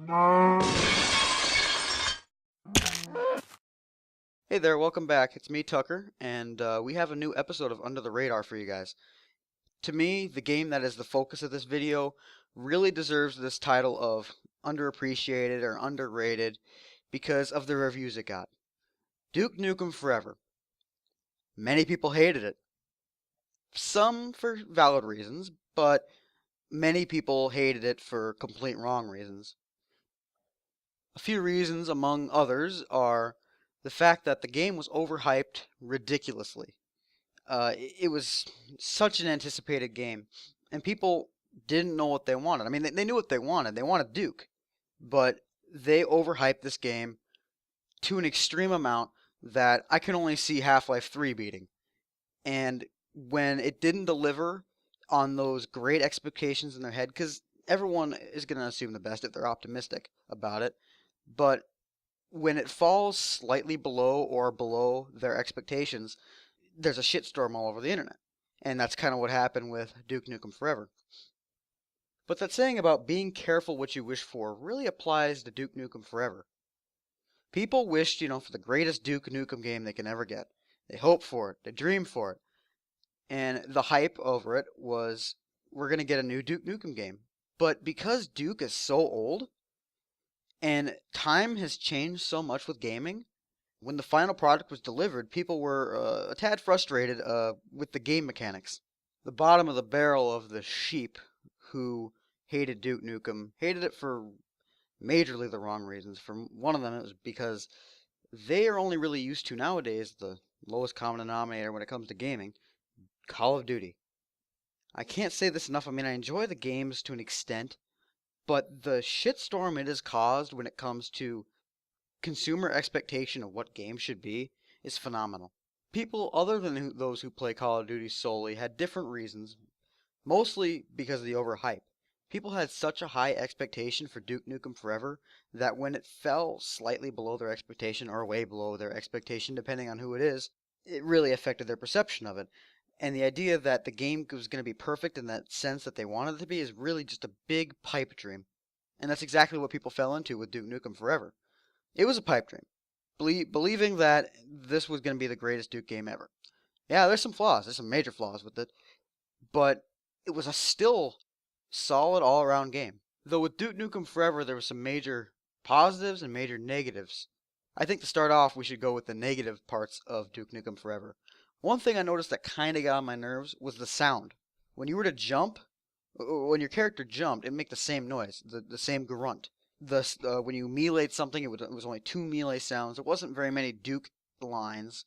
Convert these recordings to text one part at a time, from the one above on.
Hey there, welcome back. It's me, Tucker, and we have a new episode of Under the Radar for you guys. To me, the game that is the focus of this video really deserves this title of underappreciated or underrated because of the reviews it got. Duke Nukem Forever. Many people hated it. Some for valid reasons, but many people hated it for complete wrong reasons. A few reasons, among others, are the fact that the game was overhyped ridiculously. It was such an anticipated game, and people didn't know what they wanted. I mean, they knew what they wanted. They wanted Duke, but they overhyped this game to an extreme amount that I can only see Half-Life 3 beating. And when it didn't deliver on those great expectations in their head, because everyone is going to assume the best if they're optimistic about it, but when it falls slightly below their expectations, there's a shitstorm all over the internet. And that's kind of what happened with Duke Nukem Forever. But that saying about being careful what you wish for really applies to Duke Nukem Forever. People wished, for the greatest Duke Nukem game they can ever get. They hoped for it, they dreamed for it. And the hype over it was, we're going to get a new Duke Nukem game. But because Duke is so old, and time has changed so much with gaming, when the final product was delivered, people were a tad frustrated with the game mechanics. The bottom of the barrel of the sheep who hated Duke Nukem hated it for majorly the wrong reasons. For one of them, it was because they are only really used to nowadays the lowest common denominator when it comes to gaming, Call of Duty. I can't say this enough. I mean, I enjoy the games to an extent, but the shitstorm it has caused when it comes to consumer expectation of what games should be is phenomenal. People other than those who play Call of Duty solely had different reasons, mostly because of the overhype. People had such a high expectation for Duke Nukem Forever that when it fell slightly below their expectation or way below their expectation, depending on who it is, it really affected their perception of it. And the idea that the game was going to be perfect in that sense that they wanted it to be is really just a big pipe dream. And that's exactly what people fell into with Duke Nukem Forever. It was a pipe dream, believing that this was going to be the greatest Duke game ever. Yeah, there's some flaws. There's some major flaws with it, but it was a still solid all-around game. Though with Duke Nukem Forever, there were some major positives and major negatives. I think to start off, we should go with the negative parts of Duke Nukem Forever. One thing I noticed that kind of got on my nerves was the sound. When you were to jump, when your character jumped, it'd make the same noise, the same grunt. When you meleeed something, it was only two melee sounds. There wasn't very many Duke lines.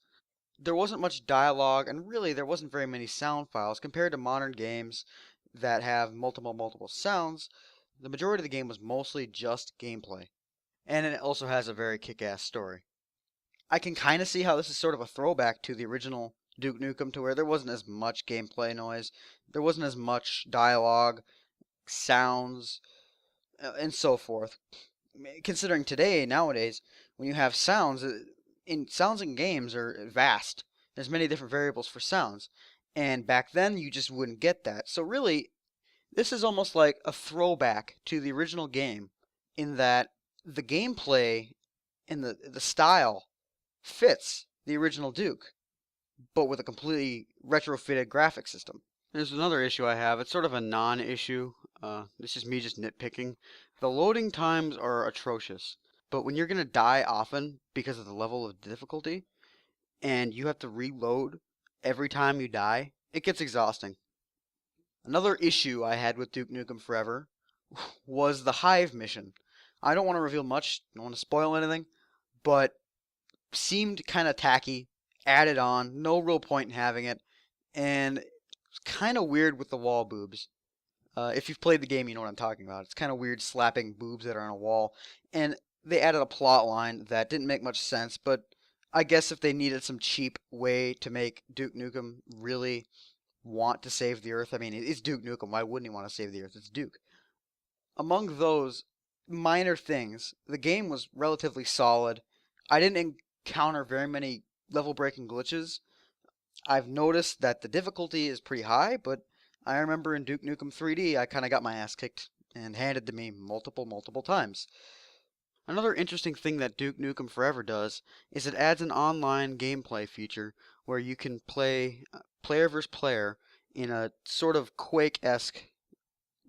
There wasn't much dialogue, and really there wasn't very many sound files compared to modern games that have multiple sounds. The majority of the game was mostly just gameplay, and it also has a very kick-ass story. I can kind of see how this is sort of a throwback to the original Duke Nukem, to where there wasn't as much gameplay noise, there wasn't as much dialogue, sounds, and so forth. Considering nowadays, when you have sounds, sounds in games are vast. There's many different variables for sounds, and back then you just wouldn't get that. So really, this is almost like a throwback to the original game, in that the gameplay and the style fits the original Duke, but with a completely retrofitted graphic system. There's another issue I have. It's sort of a non-issue. This is me just nitpicking. The loading times are atrocious, but when you're going to die often because of the level of difficulty, and you have to reload every time you die, it gets exhausting. Another issue I had with Duke Nukem Forever was the Hive mission. I don't want to reveal much, don't want to spoil anything, but seemed kind of tacky, added on, no real point in having it, and it's kind of weird with the wall boobs. If you've played the game, you know what I'm talking about. It's kind of weird slapping boobs that are on a wall, and they added a plot line that didn't make much sense, but I guess if they needed some cheap way to make Duke Nukem really want to save the Earth, I mean, it's Duke Nukem, why wouldn't he want to save the Earth? It's Duke. Among those minor things, the game was relatively solid. I didn't encounter very many level-breaking glitches. I've noticed that the difficulty is pretty high, but I remember in Duke Nukem 3D, I kind of got my ass kicked and handed to me multiple times. Another interesting thing that Duke Nukem Forever does is it adds an online gameplay feature where you can play player versus player in a sort of Quake-esque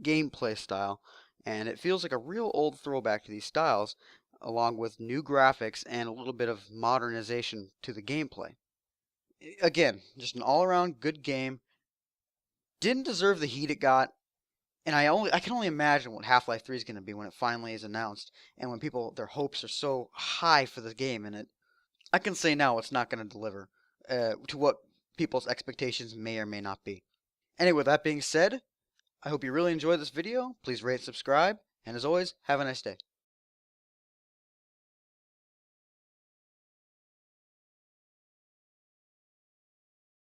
gameplay style, and it feels like a real old throwback to these styles, along with new graphics and a little bit of modernization to the gameplay. Again, just an all-around good game. Didn't deserve the heat it got, and I can only imagine what Half-Life 3 is going to be when it finally is announced, and when people their hopes are so high for the game, and I can say now it's not going to deliver to what people's expectations may or may not be. Anyway, with that being said, I hope you really enjoyed this video. Please rate, subscribe, and as always, have a nice day.